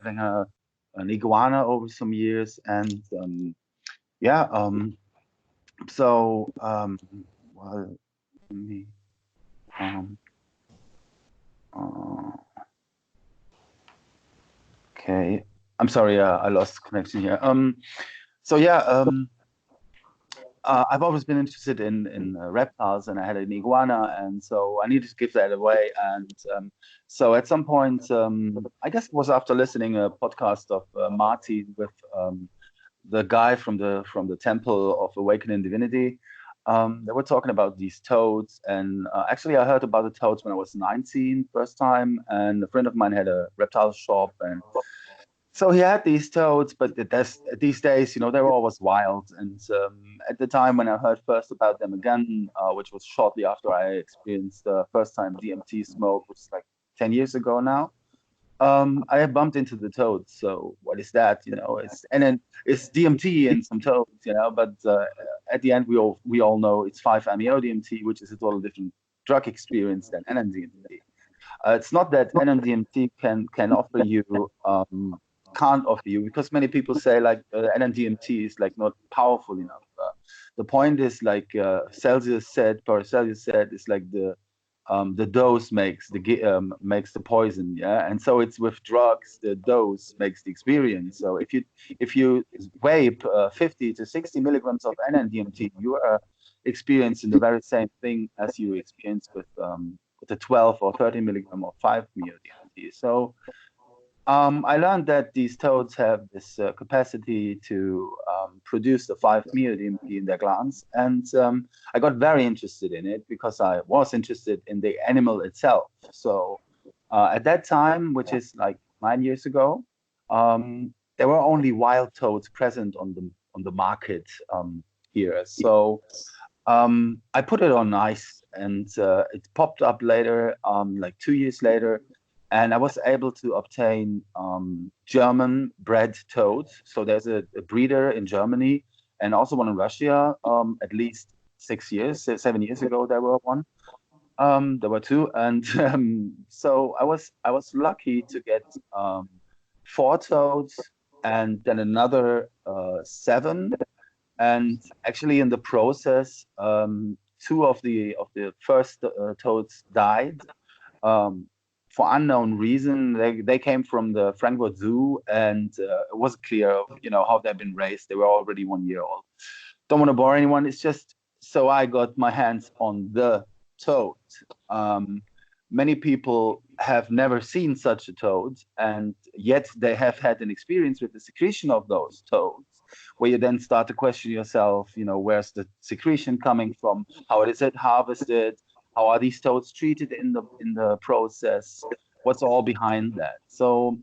having an iguana over some years, and yeah, so well, let me, um, uh, okay, I'm sorry, I lost connection here. So yeah, I've always been interested in reptiles, and I had an iguana, and so I needed to give that away. And so at some point, I guess it was after listening a podcast of Marty with the guy from the Temple of Awakening Divinity. They were talking about these toads, and actually, I heard about the toads when I was 19, first time, and a friend of mine had a reptile shop, and so he had these toads, but these days, they were always wild. And at the time when I heard first about them again, which was shortly after I experienced the first time DMT smoke, which is like 10 years ago now, I bumped into the toads. So what is that? And then it's DMT and some toads, but at the end, we all know it's 5-MeO DMT, which is a total different drug experience than NMDMT. It's not that NMDMT can offer you can't offer you, because many people say like NMDMT is like not powerful enough. The point is like Paracelsus said, is like the dose makes the poison, yeah. And so it's with drugs, the dose makes the experience. So if you vape 50 to 60 milligrams of NMDMT, you are experiencing the very same thing as you experience with the 12 or 30 milligram or 5-MeO DMT. So I learned that these toads have this capacity to produce the 5-MeO DMT in their glands, and I got very interested in it because I was interested in the animal itself. So at that time, which is like 9 years ago, there were only wild toads present on the market here. So I put it on ice, and it popped up later, like 2 years later, and I was able to obtain German bred toads. So there's a breeder in Germany and also one in Russia. At least 7 years ago, there were one. There were two, and so I was lucky to get four toads, and then another seven. And actually, in the process, two of the first toads died um, for unknown reason. They came from the Frankfurt Zoo, and it wasn't clear, how they've been raised. They were already 1 year old. Don't want to bore anyone. It's just so I got my hands on the toad. Um, Many people have never seen such a toad, and yet they have had an experience with the secretion of those toads, where you then start to question yourself, where's the secretion coming from? How is it harvested? How are these toads treated in the process? What's all behind that? So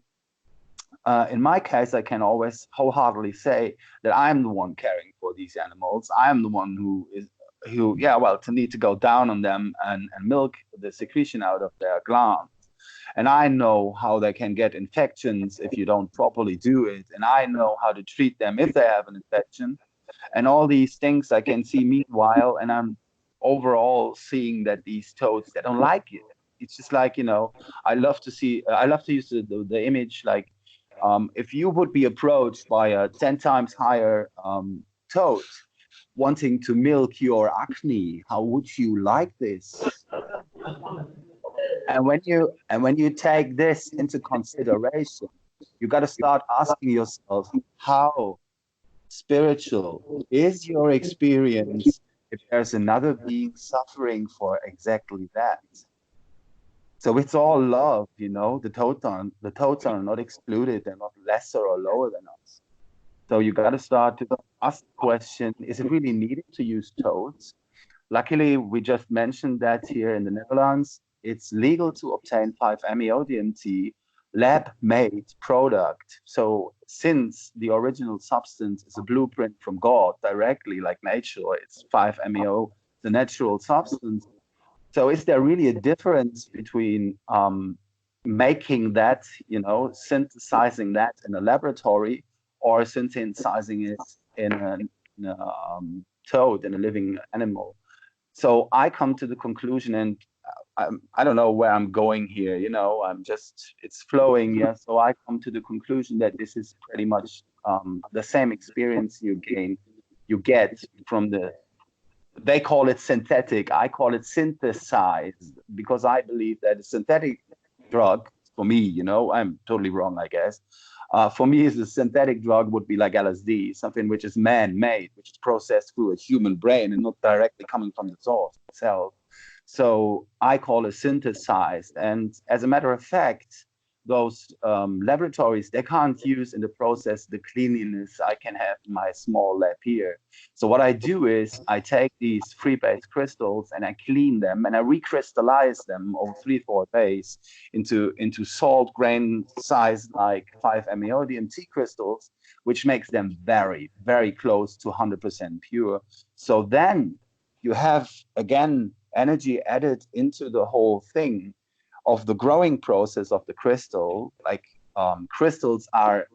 in my case, I can always wholeheartedly say that I'm the one caring for these animals. I'm the one to need to go down on them and milk the secretion out of their glands. And I know how they can get infections if you don't properly do it. And I know how to treat them if they have an infection. And all these things I can see meanwhile. And I'm overall seeing that these toads, they don't like it. It's just like, I love to use the image like, if you would be approached by a 10 times higher toad wanting to milk your acne, how would you like this? And when you take this into consideration, you got to start asking yourself, how spiritual is your experience if there's another being suffering for exactly that? So it's all love, the toads are not excluded, they're not lesser or lower than us. So you got to start to ask the question, is it really needed to use toads? Luckily, we just mentioned that here in the Netherlands, it's legal to obtain 5-MeO DMT lab-made product. So since the original substance is a blueprint from God directly, like nature, it's 5-MeO, the natural substance. So is there really a difference between making that, synthesizing that in a laboratory, or synthesizing it in a toad, in a living animal? So I come to the conclusion, and I don't know where I'm going here, it's flowing. Yeah. So I come to the conclusion that this is pretty much the same experience you get from they call it synthetic. I call it synthesized, because I believe that a synthetic drug, for me, I'm totally wrong, I guess. For me, is a synthetic drug would be like LSD, something which is man-made, which is processed through a human brain and not directly coming from the source itself. So I call it synthesized. And as a matter of fact, those laboratories, they can't use in the process the cleanliness I can have in my small lab here. So what I do is I take these free-base crystals and I clean them and I recrystallize them over 3-4 days into salt grain size like 5-MeO DMT crystals, which makes them very, very close to 100% pure. So then you have, again, energy added into the whole thing of the growing process of the crystal. Like crystals are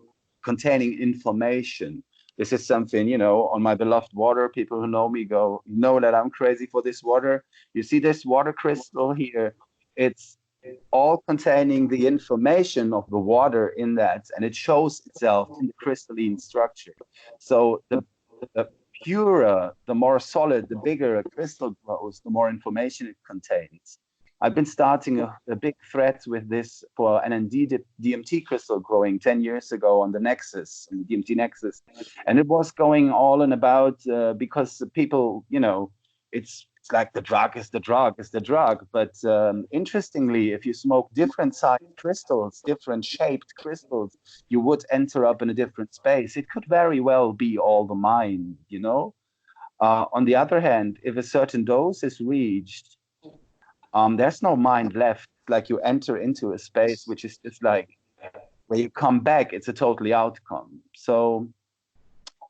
containing information. This is something, on my beloved water, people who know me know that I'm crazy for this water. You see this water crystal here? It's all containing the information of the water in that, and it shows itself in the crystalline structure. So the purer, the more solid, the bigger a crystal grows, the more information it contains. I've been starting a big thread with this for an DMT crystal growing 10 years ago on the Nexus, on the DMT Nexus. And it was going all in about, because people, it's like the drug is the drug is the drug. But interestingly, if you smoke different sized crystals, different shaped crystals, you would enter up in a different space. It could very well be all the mind, On the other hand, if a certain dose is reached, there's no mind left. Like you enter into a space which is just like when you come back, it's a totally outcome. So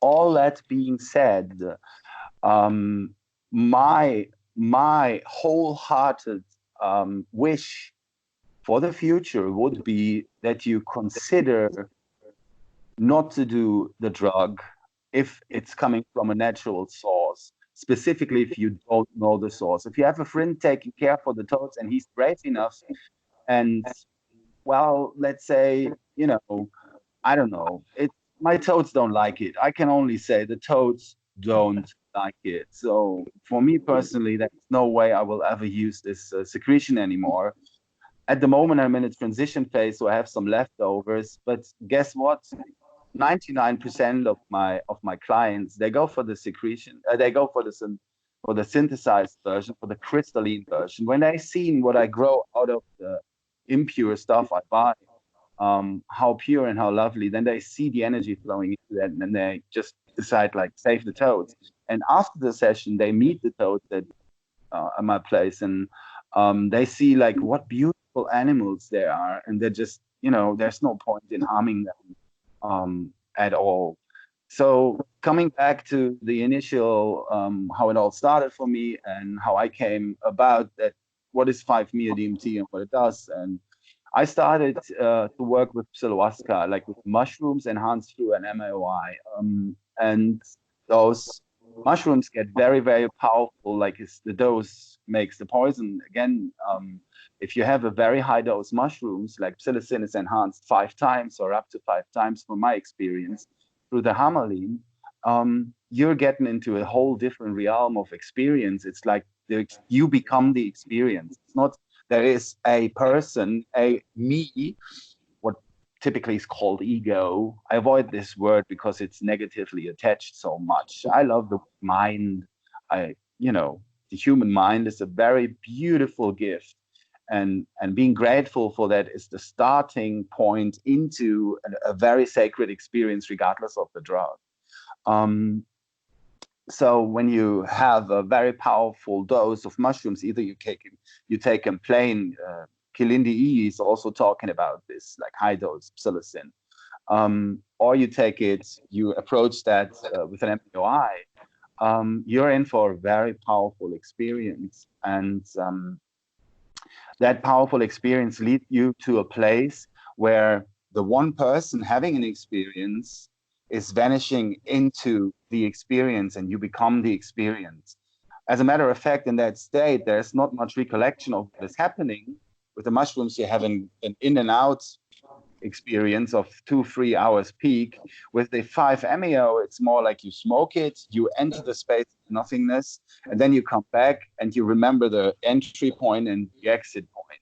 all that being said, my wholehearted wish for the future would be that you consider not to do the drug if it's coming from a natural source. Specifically, if you don't know the source. If you have a friend taking care for the toads and he's brave enough, and well, let's say, I don't know, my toads don't like it. I can only say the toads don't like it. So for me personally, there's no way I will ever use this secretion anymore. At the moment, I'm in a transition phase, so I have some leftovers. But guess what? 99% of my clients, they go for the secretion. They go for the synthesized version, for the crystalline version. When they seen what I grow out of the impure stuff I buy, how pure and how lovely, then they see the energy flowing into that, and then they just decide like save the toads. And after the session, they meet the toads at my place, and they see like what beautiful animals they are, and they're just there's no point in harming them at all. So coming back to the initial, how it all started for me and how I came about that, what is 5-MeO DMT and what it does. And I started to work with psilocybin, like with mushrooms enhanced through an MAOI. And those mushrooms get very, very powerful, like the dose makes the poison. Again, if you have a very high dose mushrooms, like psilocin is enhanced 5 times or up to 5 times from my experience through the Hamerlin, you're getting into a whole different realm of experience. It's like you become the experience. It's not, there is a person, a me, what typically is called ego. I avoid this word because it's negatively attached so much. I love the mind. The human mind is a very beautiful gift. And being grateful for that is the starting point into a very sacred experience, regardless of the drug. So when you have a very powerful dose of mushrooms, either you take them plain. Kilindi E is also talking about this, like high dose psilocin, or you take it, you approach that with an MPOI. You're in for a very powerful experience, and that powerful experience leads you to a place where the one person having an experience is vanishing into the experience and you become the experience. As a matter of fact, in that state, there's not much recollection of what is happening. With the mushrooms, you're having an in and out experience of 2-3 hours peak. With the 5-MeO, it's more like you smoke it, you enter the space of nothingness, and then you come back and you remember the entry point and the exit point.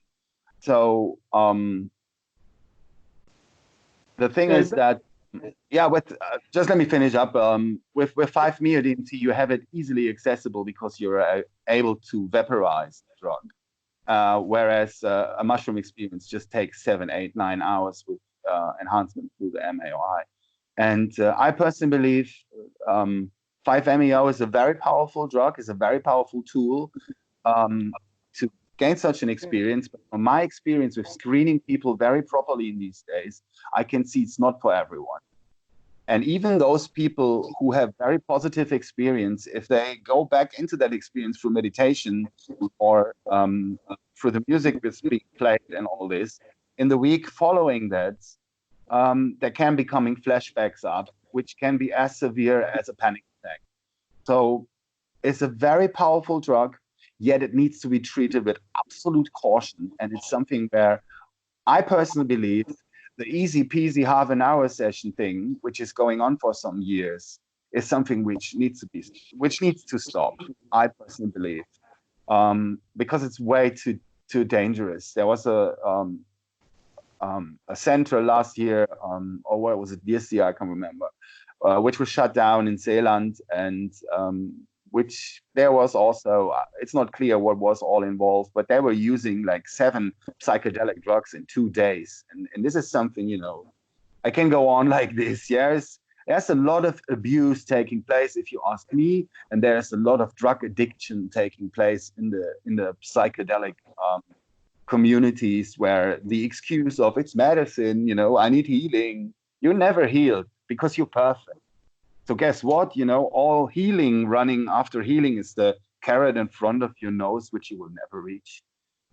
So the thing is that, just let me finish up. With 5-MeO DMT, you have it easily accessible because you're able to vaporize the drug. Whereas a mushroom experience just takes 7, 8, 9 hours with enhancement through the MAOI. And I personally believe 5-MeO is a very powerful drug, is a very powerful tool to gain such an experience. But from my experience with screening people very properly in these days, I can see it's not for everyone. And even those people who have very positive experience, if they go back into that experience through meditation or through the music that's being played and all this, in the week following that, there can be coming flashbacks up, which can be as severe as a panic attack. So it's a very powerful drug, yet it needs to be treated with absolute caution. And it's something where I personally believe the easy peasy half an hour session thing, which is going on for some years, is something which needs to stop. I personally believe, because it's way too dangerous. There was a center last year, or what was it, this year? I can't remember, which was shut down in Zeeland, and which there was also, it's not clear what was all involved, but they were using like 7 psychedelic drugs in 2 days. And this is something, I can go on like this. Yes, there's a lot of abuse taking place, if you ask me, and there's a lot of drug addiction taking place in the psychedelic communities, where the excuse of it's medicine, I need healing. You're never healed because you're perfect. So guess what? All healing, running after healing, is the carrot in front of your nose, which you will never reach.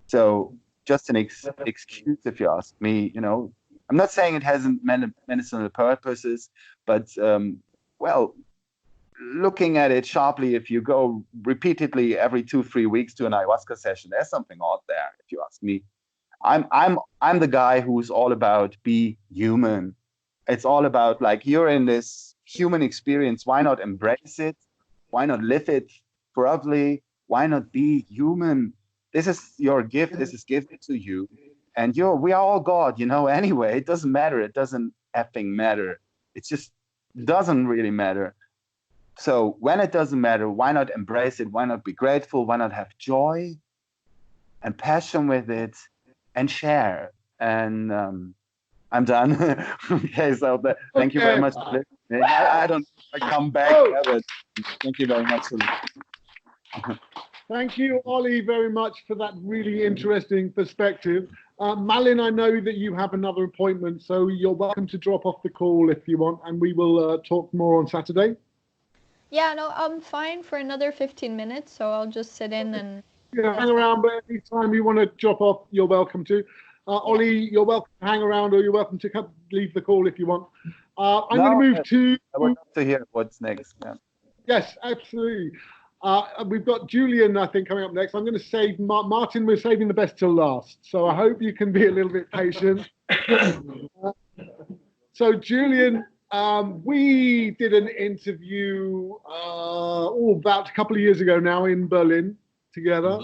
So just an excuse, if you ask me. I'm not saying it hasn't medicinal purposes, but looking at it sharply, if you go repeatedly every 2-3 weeks to an ayahuasca session, there's something odd there, if you ask me. I'm the guy who's all about be human. It's all about, like, you're in this human experience. Why not embrace it? Why not live it properly? Why not be human? This is your gift. This is given to you. And we are all God, anyway. It doesn't matter. It doesn't effing matter. It just doesn't really matter. So when it doesn't matter, why not embrace it? Why not be grateful? Why not have joy and passion with it and share? And I'm done. Okay, so thank you very much for listening. I don't come back, but thank you very much for listening. Thank you, Ollie, very much for that really interesting perspective. Malin, I know that you have another appointment, so you're welcome to drop off the call if you want, and we will talk more on Saturday. Yeah, no, I'm fine for another 15 minutes, so I'll just sit in and... hang around, but anytime you want to drop off, you're welcome to. Ollie, you're welcome to hang around, or you're welcome to leave the call if you want. I'm going to move to... I would love to hear what's next. Yeah. Yes, absolutely. We've got Julian, I think, coming up next. I'm going to save Martin. We're saving the best till last, so I hope you can be a little bit patient. So, Julian, we did an interview about a couple of years ago now in Berlin together,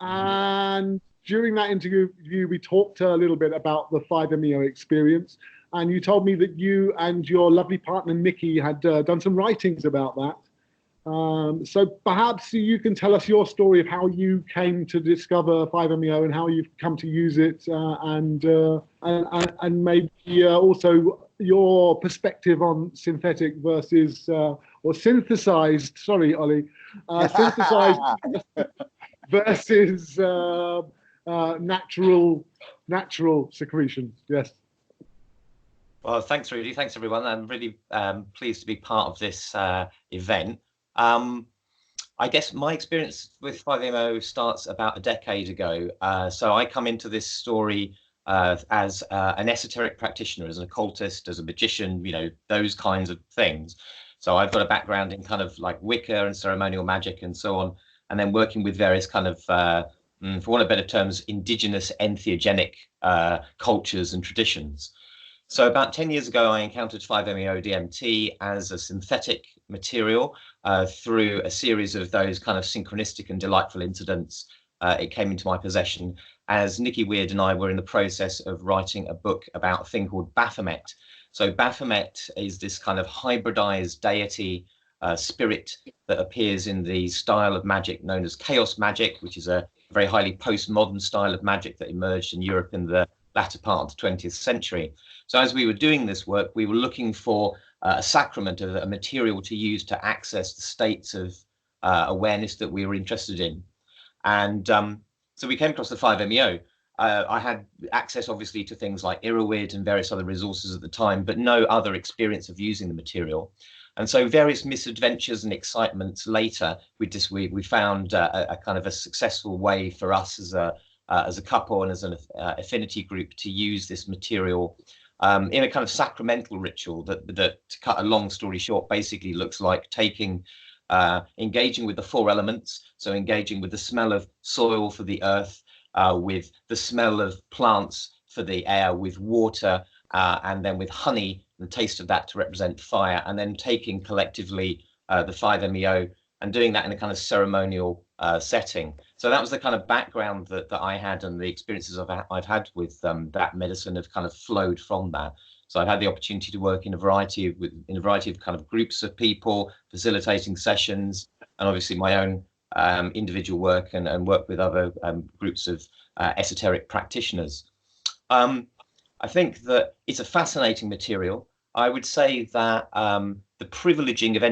and during that interview, we talked a little bit about the 5-MeO experience, and you told me that you and your lovely partner, Mickey, had done some writings about that. So perhaps you can tell us your story of how you came to discover 5-MeO and how you've come to use it, and maybe also your perspective on synthetic versus, or synthesized, sorry, Ollie, synthesized versus natural secretions. Yes. Well, thanks, Rudy. Thanks, everyone. I'm really pleased to be part of this event. I guess my experience with 5-MeO starts about a decade ago. So I come into this story as an esoteric practitioner, as an occultist, as a magician, those kinds of things. So I've got a background in kind of like Wicca and ceremonial magic and so on. and then working with various kind of, for want of better terms, indigenous entheogenic cultures and traditions. So about 10 years ago, I encountered 5-MeO DMT as a synthetic material through a series of those kind of synchronistic and delightful incidents. It came into my possession as Nikki Weird and I were in the process of writing a book about a thing called Baphomet. So Baphomet is this kind of hybridized deity spirit that appears in the style of magic known as chaos magic, which is a very highly postmodern style of magic that emerged in Europe in the latter part of the 20th century. So as we were doing this work, we were looking for a sacrament, a material to use to access the states of awareness that we were interested in. And so we came across the 5-MeO. I had access, obviously, to things like Iroweird and various other resources at the time, but no other experience of using the material. And so various misadventures and excitements later, we found a kind of a successful way for us as a couple and as an affinity group to use this material in a kind of sacramental ritual that, to cut a long story short, basically looks like taking, engaging with the 4 elements. So engaging with the smell of soil for the earth, with the smell of plants for the air, with water, and then with honey, the taste of that to represent fire, and then taking collectively the 5-MeO and doing that in a kind of ceremonial setting. So that was the kind of background that I had, and the experiences I've had with that medicine have kind of flowed from that. So I've had the opportunity to work in a variety of kind of groups of people, facilitating sessions, and obviously my own individual work and work with other groups of esoteric practitioners. I think that it's a fascinating material. I would say that the privileging of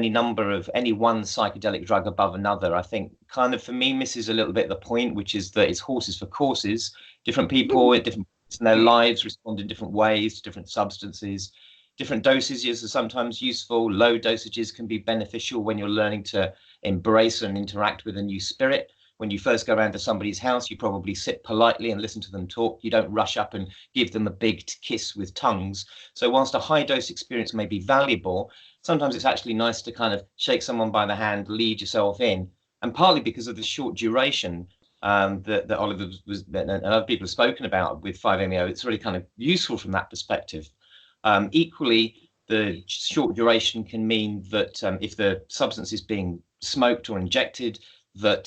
any one psychedelic drug above another, I think kind of for me misses a little bit the point, which is that it's horses for courses. Different people at different points in their lives respond in different ways to different substances. Different dosages are sometimes useful. Low dosages can be beneficial when you're learning to embrace and interact with a new spirit. When you first go around to somebody's house, you probably sit politely and listen to them talk. You don't rush up and give them a big kiss with tongues. So whilst a high dose experience may be valuable, sometimes it's actually nice to kind of shake someone by the hand, lead yourself in. And partly because of the short duration that Oliver and other people have spoken about with 5-MeO, it's really kind of useful from that perspective. Equally, the short duration can mean that if the substance is being smoked or injected, that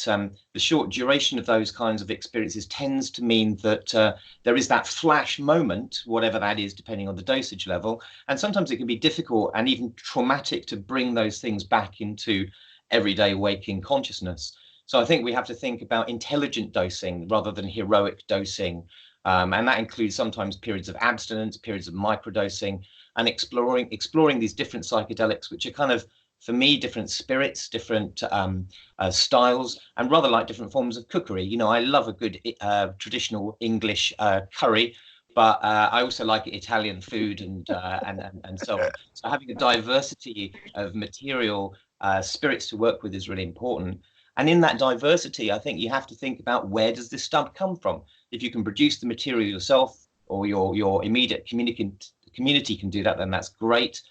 the short duration of those kinds of experiences tends to mean that there is that flash moment, whatever that is, depending on the dosage level. And sometimes it can be difficult and even traumatic to bring those things back into everyday waking consciousness. So I think we have to think about intelligent dosing rather than heroic dosing. And that includes sometimes periods of abstinence, periods of microdosing, and exploring these different psychedelics, which are kind of, for me, different spirits, different styles, and rather like different forms of cookery. You know, I love a good traditional English curry, but I also like Italian food and so on. So having a diversity of material spirits to work with is really important. And in that diversity, I think you have to think about, where does this stuff come from? If you can produce the material yourself, or your immediate community can do that, then that's great.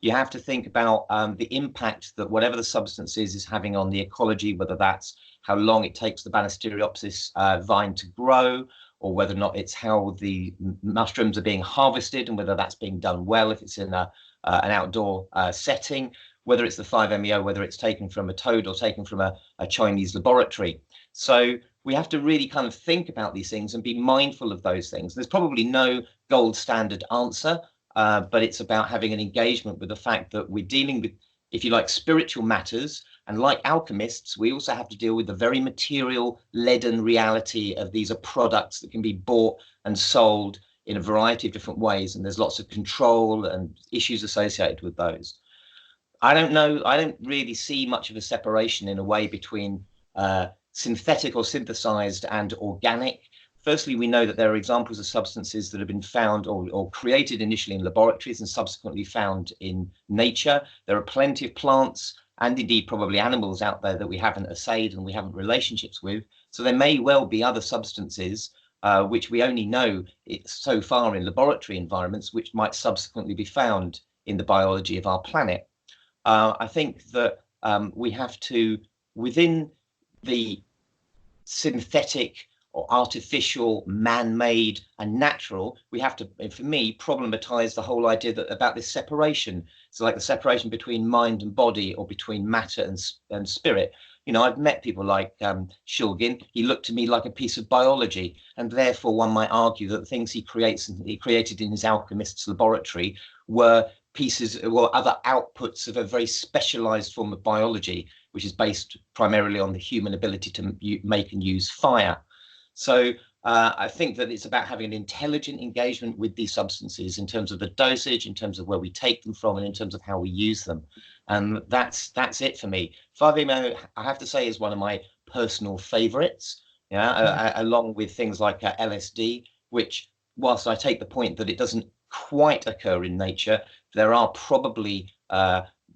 You have to think about the impact that whatever the substance is having on the ecology, whether that's how long it takes the Banisteriopsis vine to grow, or whether or not it's how the mushrooms are being harvested, and whether that's being done well if it's in an outdoor setting, whether it's the 5-MeO, whether it's taken from a toad or taken from a Chinese laboratory. So we have to really kind of think about these things and be mindful of those things. There's probably no gold standard answer, but it's about having an engagement with the fact that we're dealing with, if you like, spiritual matters. And like alchemists, we also have to deal with the very material, leaden reality of these are products that can be bought and sold in a variety of different ways. And there's lots of control and issues associated with those. I don't know, I don't really see much of a separation in a way between synthetic or synthesized and organic. Firstly, we know that there are examples of substances that have been found or created initially in laboratories and subsequently found in nature. There are plenty of plants and indeed probably animals out there that we haven't assayed and we haven't relationships with. So there may well be other substances which we only know so far in laboratory environments, which might subsequently be found in the biology of our planet. I think that we have to, within the synthetic or artificial, man-made and natural, we have to, for me, problematize the whole idea that about this separation. So like the separation between mind and body, or between matter and spirit. You know, I've met people like Shulgin. He looked to me like a piece of biology, and therefore one might argue that the things he created in his alchemist's laboratory were pieces or other outputs of a very specialized form of biology, which is based primarily on the human ability to make and use fire. So I think that it's about having an intelligent engagement with these substances in terms of the dosage, in terms of where we take them from, and in terms of how we use them. And that's it for me. 5-MeO, I have to say, is one of my personal favorites, along with things like LSD, which, whilst I take the point that it doesn't quite occur in nature, there are probably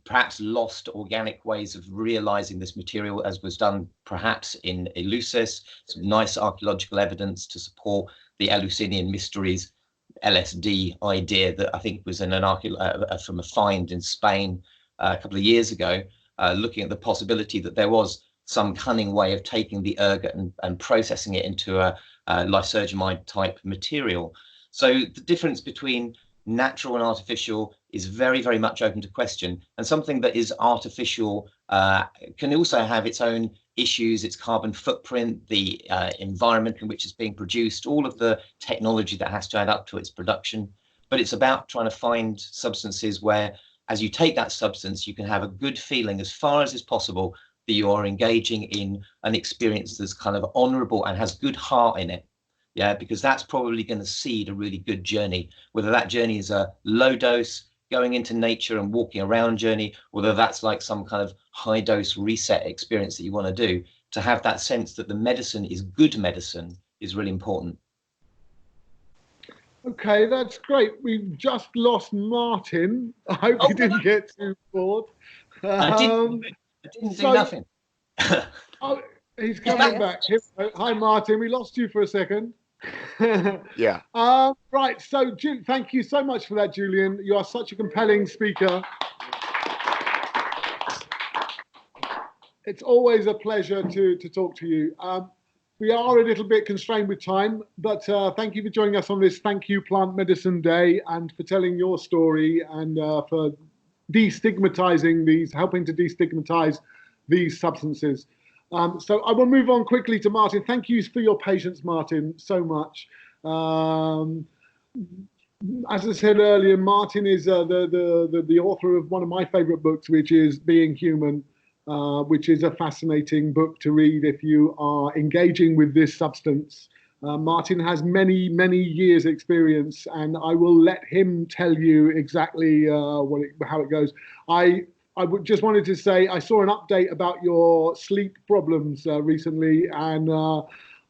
perhaps lost organic ways of realizing this material, as was done perhaps in Eleusis. Some nice archaeological evidence to support the Eleusinian mysteries LSD idea that I think was in from a find in Spain a couple of years ago, looking at the possibility that there was some cunning way of taking the ergot and processing it into a lysergamide type material. So the difference between natural and artificial is very, very much open to question. And something that is artificial can also have its own issues, its carbon footprint, the environment in which it's being produced, all of the technology that has to add up to its production. But it's about trying to find substances where, as you take that substance, you can have a good feeling as far as is possible that you are engaging in an experience that's kind of honorable and has good heart in it. Yeah, because that's probably going to seed a really good journey, whether that journey is a low dose, going into nature and walking around journey, whether that's like some kind of high dose reset experience that you want to do. To have that sense that the medicine is good medicine is really important. Okay, that's great. We've just lost Martin. I hope you didn't get too bored. I didn't do nothing. He's coming back. Hi, Martin. We lost you for a second. Yeah. Right. So, thank you so much for that, Julian. You are such a compelling speaker. It's always a pleasure to talk to you. We are a little bit constrained with time, but thank you for joining us on this Thank You Plant Medicine Day, and for telling your story, and for destigmatizing these, helping to destigmatize these substances. So I will move on quickly to Martin. Thank you for your patience, Martin, so much. As I said earlier, Martin is the author of one of my favorite books, which is Being Human, which is a fascinating book to read if you are engaging with this substance. Martin has many, many years experience, and I will let him tell you exactly how it goes. I just wanted to say, I saw an update about your sleep problems recently, and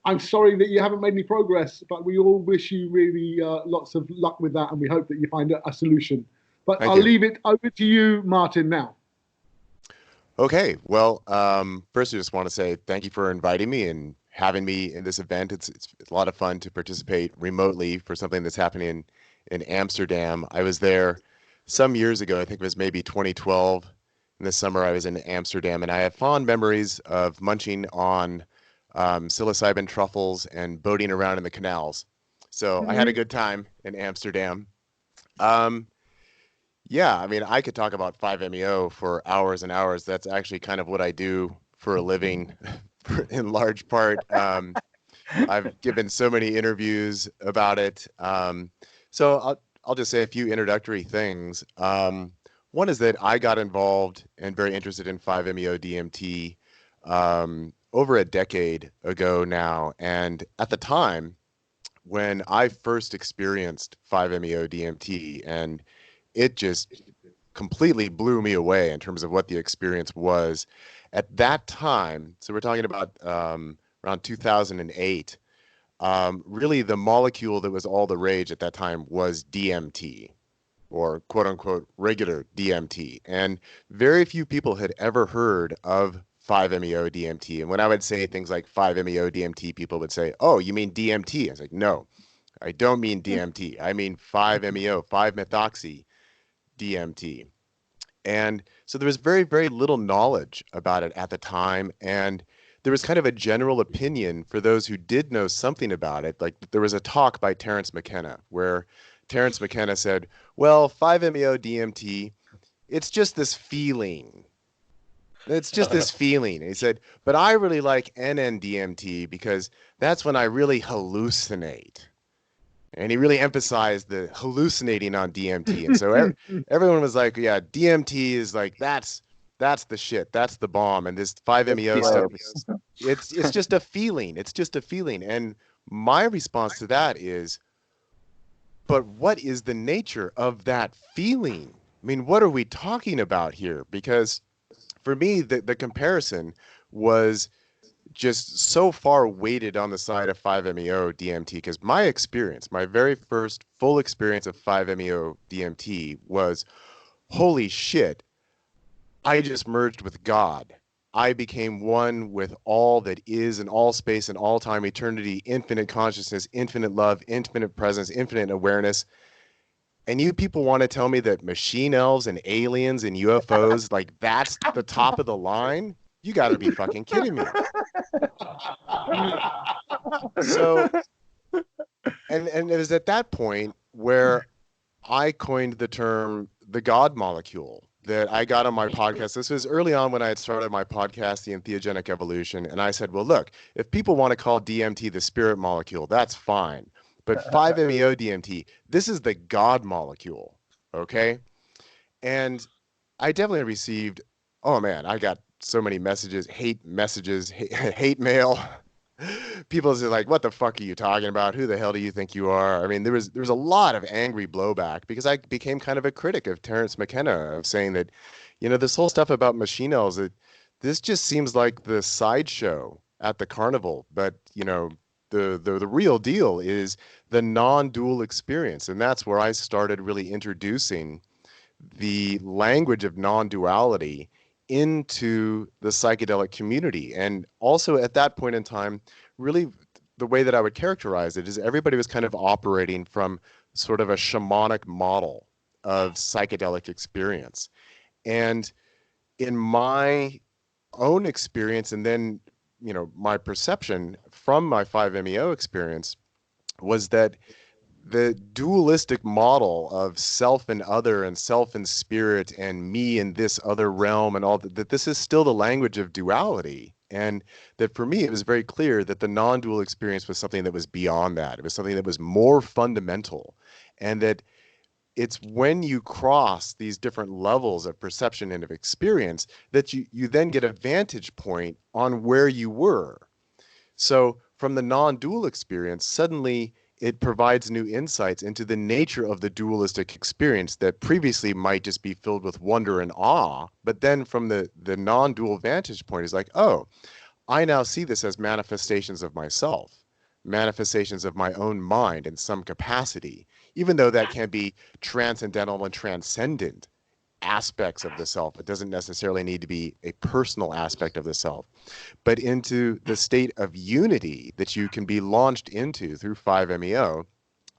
I'm sorry that you haven't made any progress, but we all wish you really lots of luck with that, and we hope that you find a solution. But I'll leave it over to you, Martin, now. Okay, well, first I just want to say thank you for inviting me and having me in this event. It's a lot of fun to participate remotely for something that's happening in Amsterdam. I was there some years ago. I think it was maybe 2012. In the summer, I was in Amsterdam, and I have fond memories of munching on psilocybin truffles and boating around in the canals. So I had a good time in Amsterdam. Yeah, I mean, I could talk about 5-MeO for hours and hours. That's actually kind of what I do for a living, in large part. I've given so many interviews about it. So I'll just say a few introductory things. One is that I got involved and very interested in 5-MeO DMT over a decade ago now. And at the time, when I first experienced 5-MeO DMT, and it just completely blew me away in terms of what the experience was. At that time, so we're talking about around 2008, really the molecule that was all the rage at that time was DMT, or quote unquote regular DMT. And very few people had ever heard of 5-MeO DMT. And when I would say things like 5-MeO DMT, people would say, oh, you mean DMT? I was like, no, I don't mean DMT. I mean 5-MeO, 5-methoxy DMT. And so there was very, very little knowledge about it at the time. And there was kind of a general opinion for those who did know something about it. Like there was a talk by Terence McKenna where Terence McKenna said, well, 5-MeO DMT, it's just this feeling. It's just this feeling. He said, but I really like NN-DMT because that's when I really hallucinate. And he really emphasized the hallucinating on DMT. And so everyone was like, yeah, DMT is like, that's the shit. That's the bomb. And this 5-MeO stuff, it's just a feeling. It's just a feeling. And my response to that is, but what is the nature of that feeling? I mean, what are we talking about here? Because for me, the comparison was just so far weighted on the side of 5-MeO DMT, because my experience, my very first full experience of 5-MeO DMT was, holy shit, I just merged with God. I became one with all that is in all space and all time, eternity, infinite consciousness, infinite love, infinite presence, infinite awareness. And you people want to tell me that machine elves and aliens and UFOs, like that's the top of the line? You got to be fucking kidding me. So, and it was at that point where I coined the term the God molecule that I got on my podcast. This was early on when I had started my podcast, The Entheogenic Evolution. And I said, well, look, if people want to call DMT the spirit molecule, that's fine. But 5-MeO DMT, this is the God molecule, okay? And I definitely received, oh man, I got so many messages, hate mail. People say like, what the fuck are you talking about? Who the hell do you think you are? I mean, there was a lot of angry blowback because I became kind of a critic of Terence McKenna, of saying that, this whole stuff about machine elves, this just seems like the sideshow at the carnival. But, the real deal is the non-dual experience. And that's where I started really introducing the language of non-duality into the psychedelic community. And also at that point in time, really the way that I would characterize it is everybody was kind of operating from sort of a shamanic model of psychedelic experience. And in my own experience, and then, my perception from my 5-MeO experience was that the dualistic model of self and other and self and spirit and me in this other realm and all that this is still the language of duality. And that for me, it was very clear that the non-dual experience was something that was beyond that. It was something that was more fundamental. And that it's when you cross these different levels of perception and of experience that you then get a vantage point on where you were. So from the non-dual experience, suddenly it provides new insights into the nature of the dualistic experience that previously might just be filled with wonder and awe. But then from the non-dual vantage point is like, oh, I now see this as manifestations of myself, manifestations of my own mind in some capacity, even though that can be transcendental and transcendent aspects of the self. It doesn't necessarily need to be a personal aspect of the self, but into the state of unity that you can be launched into through 5-MeO.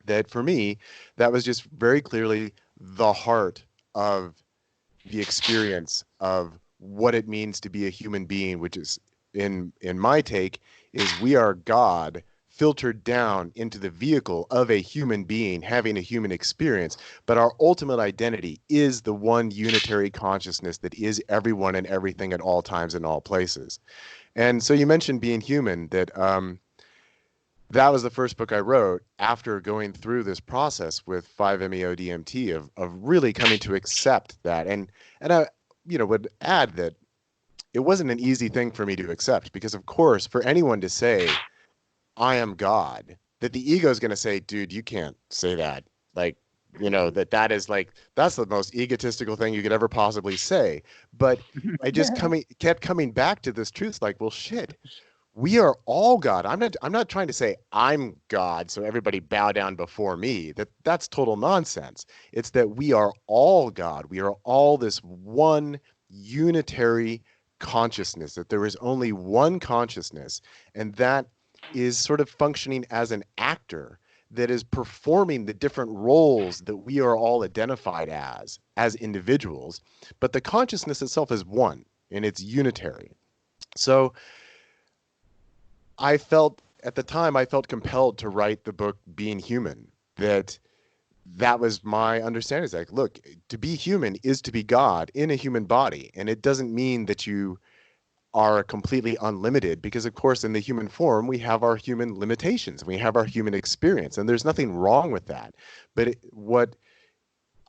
That for me, that was just very clearly the heart of the experience of what it means to be a human being, which is, in my take, is we are God filtered down into the vehicle of a human being having a human experience, but our ultimate identity is the one unitary consciousness that is everyone and everything at all times and all places. And so you mentioned being human, that that was the first book I wrote after going through this process with 5-MeO DMT of really coming to accept that. And I would add that it wasn't an easy thing for me to accept, because of course for anyone to say I am God, that the ego is going to say, dude, you can't say that. Like, that is like, that's the most egotistical thing you could ever possibly say. But I just kept coming back to this truth, like, well, shit, we are all God. I'm not trying to say I'm God, so everybody bow down before me. That's total nonsense. It's that we are all God. We are all this one unitary consciousness, that there is only one consciousness, and that is sort of functioning as an actor that is performing the different roles that we are all identified as individuals, but the consciousness itself is one and it's unitary. So I felt at the time, I felt compelled to write the book Being Human. That was my understanding. It's like, look, to be human is to be God in a human body. And it doesn't mean that you are completely unlimited, because of course in the human form we have our human limitations, we have our human experience, and there's nothing wrong with that. But what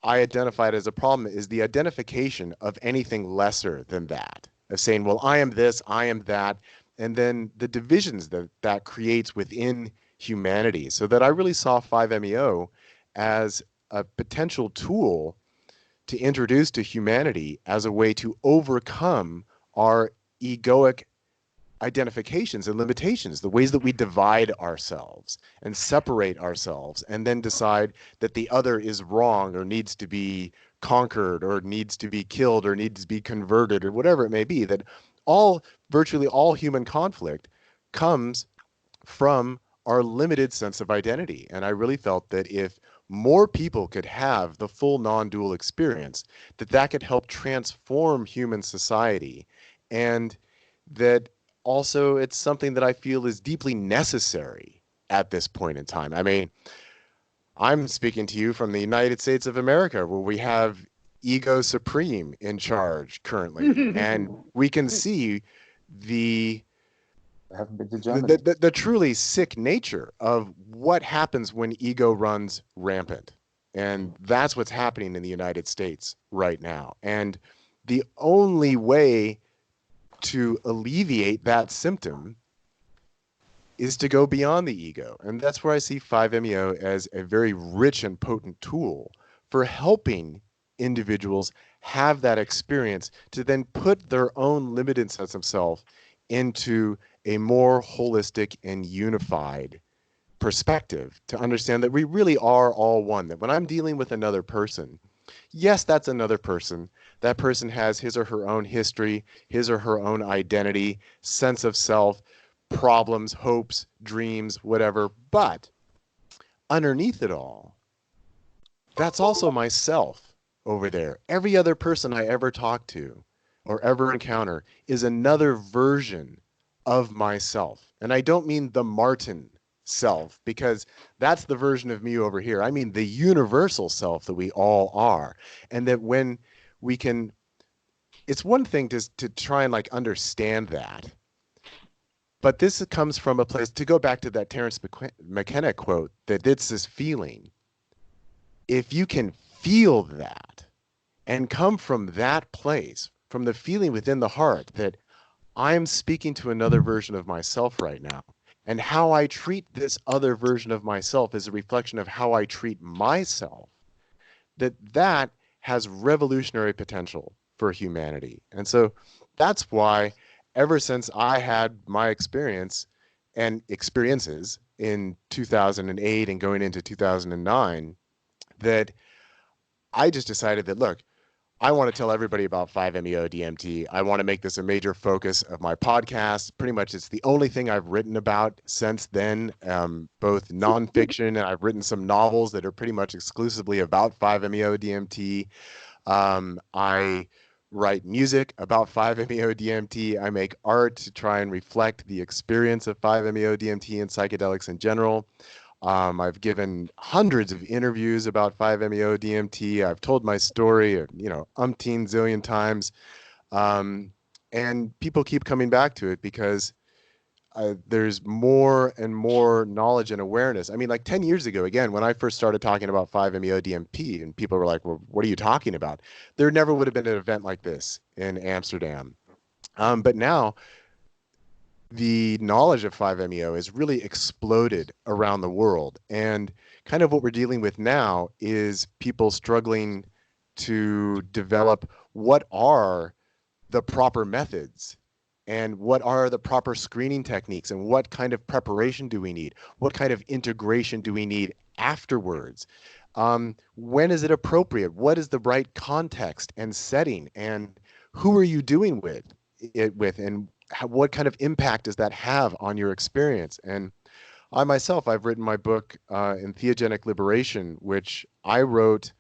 I identified as a problem is the identification of anything lesser than that, of saying, well, I am this, I am that, and then the divisions that creates within humanity. So that I really saw 5-MeO as a potential tool to introduce to humanity as a way to overcome our egoic identifications and limitations, the ways that we divide ourselves and separate ourselves, and then decide that the other is wrong or needs to be conquered or needs to be killed or needs to be converted or whatever it may be. That virtually all human conflict comes from our limited sense of identity. And I really felt that if more people could have the full non-dual experience, that could help transform human society. And that also it's something that I feel is deeply necessary at this point in time. I mean, I'm speaking to you from the United States of America, where we have ego supreme in charge currently. And we can see the truly sick nature of what happens when ego runs rampant. And that's what's happening in the United States right now. And the only way to alleviate that symptom is to go beyond the ego. And that's where I see 5-MeO as a very rich and potent tool for helping individuals have that experience to then put their own limited sense of self into a more holistic and unified perspective, to understand that we really are all one. That when I'm dealing with another person, yes, that's another person. That person has his or her own history, his or her own identity, sense of self, problems, hopes, dreams, whatever. But underneath it all, that's also myself over there. Every other person I ever talk to or ever encounter is another version of myself. And I don't mean the Martin self, because that's the version of me over here. I mean the universal self that we all are. And that when we can, it's one thing to try and like understand that, but this comes from a place, to go back to that Terence McKenna quote, that it's this feeling. If you can feel that and come from that place, from the feeling within the heart that I'm speaking to another version of myself right now, and how I treat this other version of myself is a reflection of how I treat myself, that has revolutionary potential for humanity. And so that's why ever since I had my experience and experiences in 2008 and going into 2009, that I just decided that, look, I want to tell everybody about 5-MeO DMT. I want to make this a major focus of my podcast. Pretty much it's the only thing I've written about since then, both nonfiction, and I've written some novels that are pretty much exclusively about 5-MeO DMT. I write music about 5-MeO DMT. I make art to try and reflect the experience of 5-MeO DMT and psychedelics in general. I've given hundreds of interviews about 5-MeO DMT. I've told my story, umpteen zillion times. And people keep coming back to it because there's more and more knowledge and awareness. I mean, like 10 years ago, again, when I first started talking about 5-MeO DMT, and people were like, well, what are you talking about? There never would have been an event like this in Amsterdam. But now, the knowledge of 5-MeO has really exploded around the world. And kind of what we're dealing with now is people struggling to develop what are the proper methods and what are the proper screening techniques and what kind of preparation do we need? What kind of integration do we need afterwards? When is it appropriate? What is the right context and setting? And who are you doing it with? And what kind of impact does that have on your experience? And I myself, I've written my book, Entheogenic Liberation, which I wrote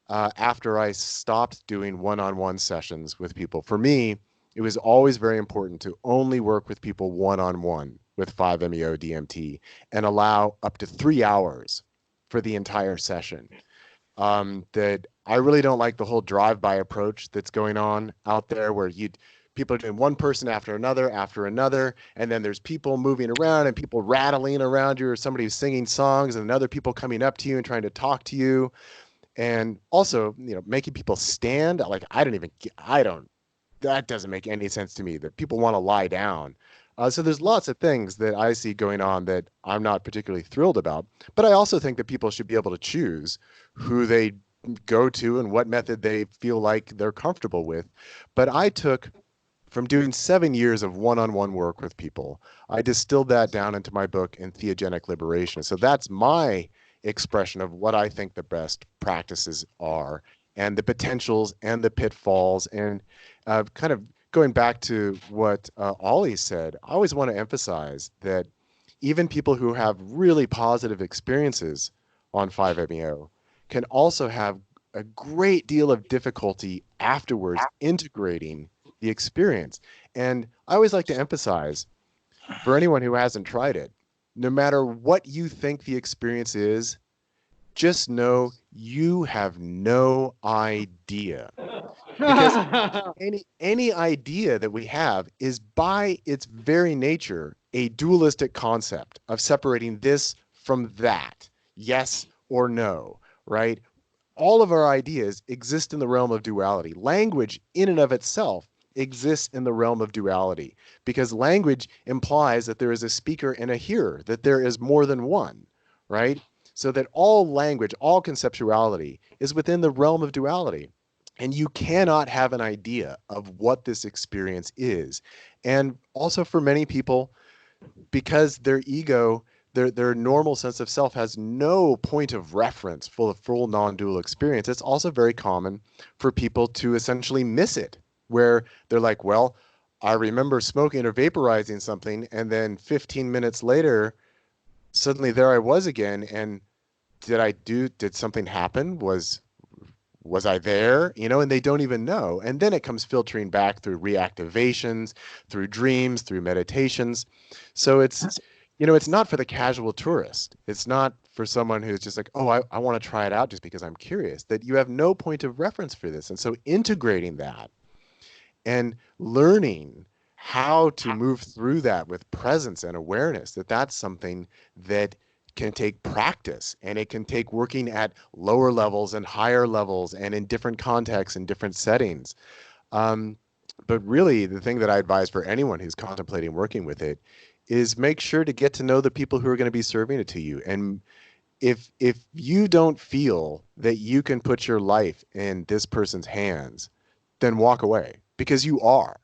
after I stopped doing one-on-one sessions with people. For me, it was always very important to only work with people one-on-one with 5-MeO DMT and allow up to 3 hours for the entire session. That I really don't like the whole drive-by approach that's going on out there, where people are doing one person after another, and then there's people moving around and people rattling around you, or somebody who's singing songs, and other people coming up to you and trying to talk to you, and also, making people stand. Like, that doesn't make any sense to me, that people want to lie down. So there's lots of things that I see going on that I'm not particularly thrilled about. But I also think that people should be able to choose who they go to and what method they feel like they're comfortable with. But I took, from doing 7 years of one-on-one work with people, I distilled that down into my book, Entheogenic Liberation. So that's my expression of what I think the best practices are, and the potentials and the pitfalls. And kind of going back to what Ollie said, I always want to emphasize that even people who have really positive experiences on 5-MeO can also have a great deal of difficulty afterwards integrating the experience. And I always like to emphasize, for anyone who hasn't tried it, no matter what you think the experience is, just know you have no idea. Because any idea that we have is, by its very nature, a dualistic concept of separating this from that, yes or no, right? All of our ideas exist in the realm of duality. Language in and of itself exists in the realm of duality, because language implies that there is a speaker and a hearer, that there is more than one, right? So that all language, all conceptuality is within the realm of duality. And you cannot have an idea of what this experience is. And also, for many people, because their ego, their normal sense of self has no point of reference for the full non-dual experience, it's also very common for people to essentially miss it, where they're like, well, I remember smoking or vaporizing something, and then 15 minutes later, suddenly there I was again, and did something happen? Was I there? And they don't even know. And then it comes filtering back through reactivations, through dreams, through meditations. So it's not for the casual tourist. It's not for someone who's just like, oh, I want to try it out just because I'm curious, that you have no point of reference for this. And so integrating that and learning how to move through that with presence and awareness, that's something that can take practice, and it can take working at lower levels and higher levels and in different contexts and different settings. But really, the thing that I advise for anyone who's contemplating working with it is make sure to get to know the people who are going to be serving it to you. And if you don't feel that you can put your life in this person's hands, then walk away, because you are.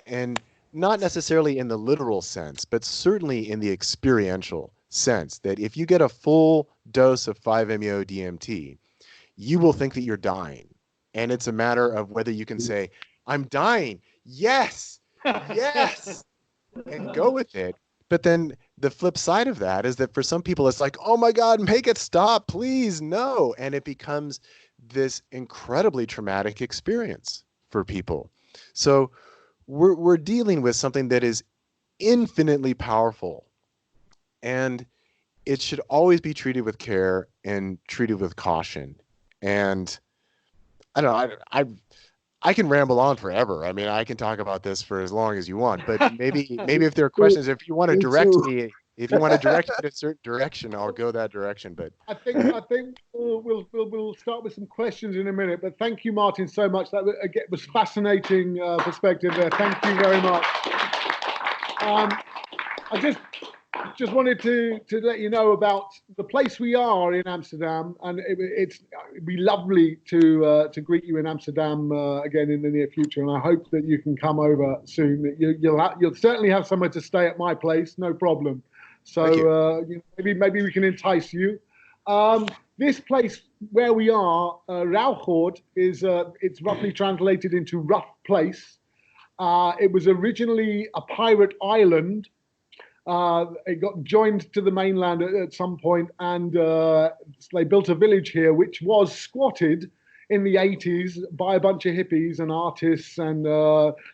And not necessarily in the literal sense, but certainly in the experiential sense, that if you get a full dose of 5-MeO DMT, you will think that you're dying. And it's a matter of whether you can say, I'm dying. Yes, yes, and go with it. But then the flip side of that is that for some people, it's like, oh my God, make it stop, please, no. And it becomes this incredibly traumatic experience for people. So we're dealing with something that is infinitely powerful, and it should always be treated with care and treated with caution. And I don't know, I can ramble on forever. I mean, I can talk about this for as long as you want, but maybe if there are questions, if you want to direct me in a certain direction, I'll go that direction. But I think we'll start with some questions in a minute. But thank you, Martin, so much. That was fascinating perspective there. Thank you very much. I just wanted to let you know about the place we are in Amsterdam, and it'd be lovely to greet you in Amsterdam again in the near future. And I hope that you can come over soon. You'll certainly have somewhere to stay at my place, no problem. So maybe we can entice you. This place where we are, Rauwgoord, it's roughly translated into rough place. It was originally a pirate island. It got joined to the mainland at some point, and they built a village here, which was squatted in the 80s by a bunch of hippies and artists and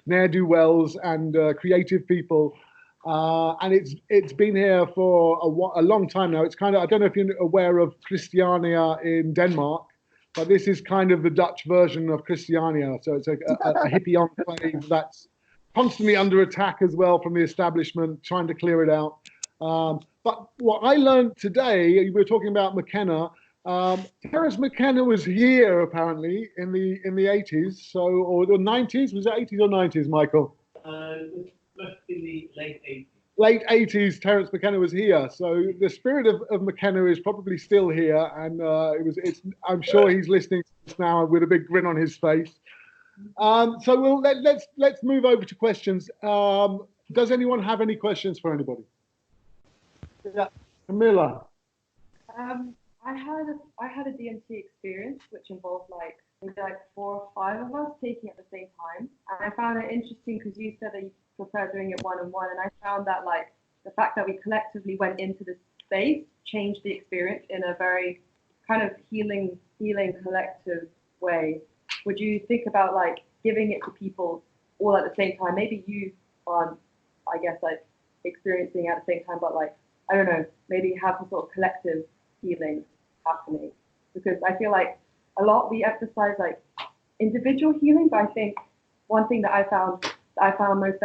ne'er-do-wells and creative people. and it's been here for a long time now. It's kind of, I don't know if you're aware of Christiania in Denmark, but this is kind of the Dutch version of Christiania. So it's a hippie enclave that's constantly under attack as well from the establishment, trying to clear it out. But what I learned today, we were talking about McKenna. Terence McKenna was here apparently in the 80s, so, or the 90s. Was it 80s or 90s, Michael? Must be the late 80s. Late 80s, Terence McKenna was here. So the spirit of McKenna is probably still here, and I'm sure he's listening to us now with a big grin on his face. So let's move over to questions. Does anyone have any questions for anybody? Yeah, Camilla. I had a DMT experience which involved maybe 4 or 5 of us taking it at the same time, and I found it interesting because you said that you prefer doing it one-on-one, and I found that the fact that we collectively went into this space changed the experience in a very kind of healing collective way. Would you think about giving it to people all at the same time? Maybe you aren't, I guess, experiencing it at the same time, but I don't know, maybe have some sort of collective healing happening, because I feel a lot we emphasize individual healing, but I think one thing that I found most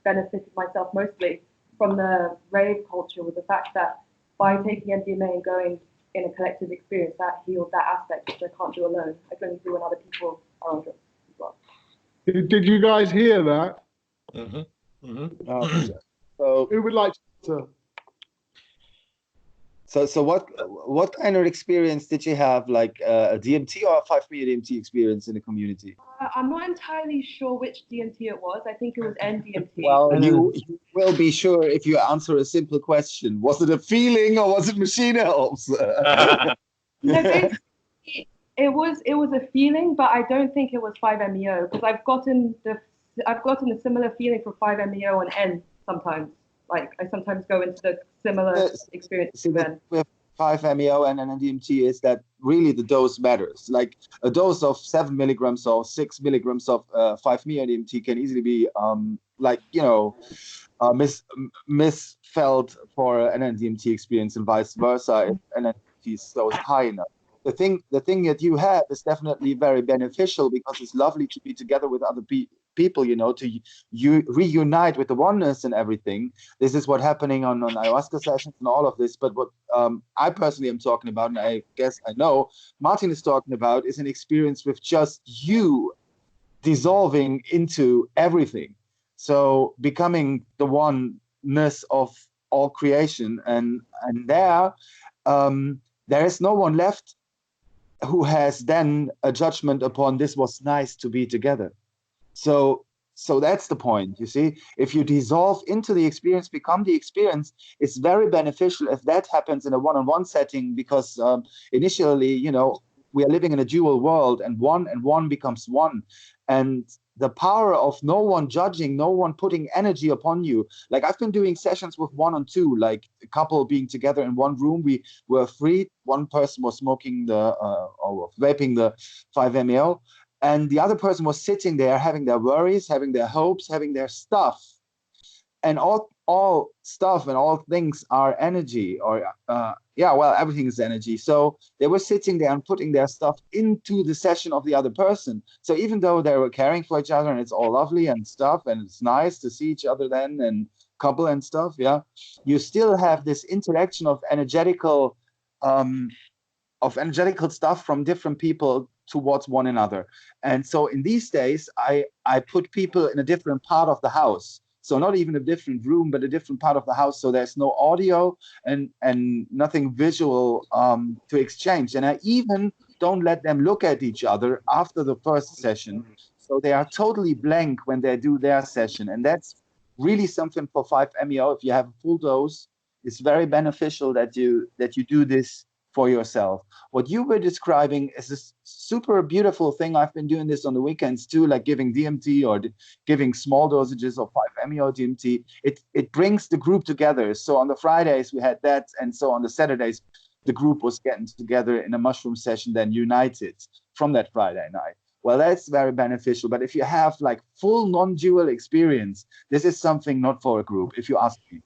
benefited myself mostly from the rave culture was the fact that by taking MDMA and going in a collective experience, that healed that aspect, which I can't do alone. I can only do when other people are on drugs as well. Did you guys hear that? Mm-hmm. Mm-hmm. So who would like to? So what kind of experience did you have, a DMT or a 5-MeO DMT experience in the community? I'm not entirely sure which DMT it was. I think it was NDMT. Well, you will be sure if you answer a simple question. Was it a feeling or was it machine helps? No, basically, it was a feeling, but I don't think it was 5-MeO, because I've gotten a similar feeling from 5-MeO on N sometimes. I sometimes go into the similar experience then. With 5-MeO and NDMT is that really the dose matters. A dose of 7 milligrams or 6 milligrams of 5-MeO DMT can easily be misfelt for an NDMT experience and vice versa if NDMT is so high enough. The thing that you have is definitely very beneficial, because it's lovely to be together with other people, to reunite with the oneness and everything. This is what's happening on ayahuasca sessions and all of this. But what I personally am talking about, and I guess I know Martin is talking about, is an experience with just you dissolving into everything. So becoming the oneness of all creation. And there is no one left who has then a judgment upon this was nice to be together. So that's the point, you see. If you dissolve into the experience, become the experience, it's very beneficial if that happens in a one-on-one setting, because initially, we are living in a dual world, and one becomes one. And the power of no one judging, no one putting energy upon you. I've been doing sessions with 1-on-2, a couple being together in one room. We were free. One person was smoking or vaping the 5-MeO, and the other person was sitting there having their worries, having their hopes, having their stuff. And all stuff and all things are energy, or everything is energy. So they were sitting there and putting their stuff into the session of the other person. So even though they were caring for each other and it's all lovely and stuff, and it's nice to see each other then and couple and stuff, you still have this interaction of energetical stuff from different people towards one another. And so in these days, I put people in a different part of the house. So not even a different room, but a different part of the house. So there's no audio and nothing visual to exchange. And I even don't let them look at each other after the first session. So they are totally blank when they do their session. And that's really something for 5-MeO. If you have a full dose, it's very beneficial that you do this for yourself. What you were describing is a super beautiful thing. I've been doing this on the weekends too, giving DMT or giving small dosages of 5-MeO DMT. It brings the group together. So on the Fridays we had that, and so on the Saturdays the group was getting together in a mushroom session, then united from that Friday night. well, that's very beneficial. But if you have like full non-dual experience, this is something not for a group, if you ask me.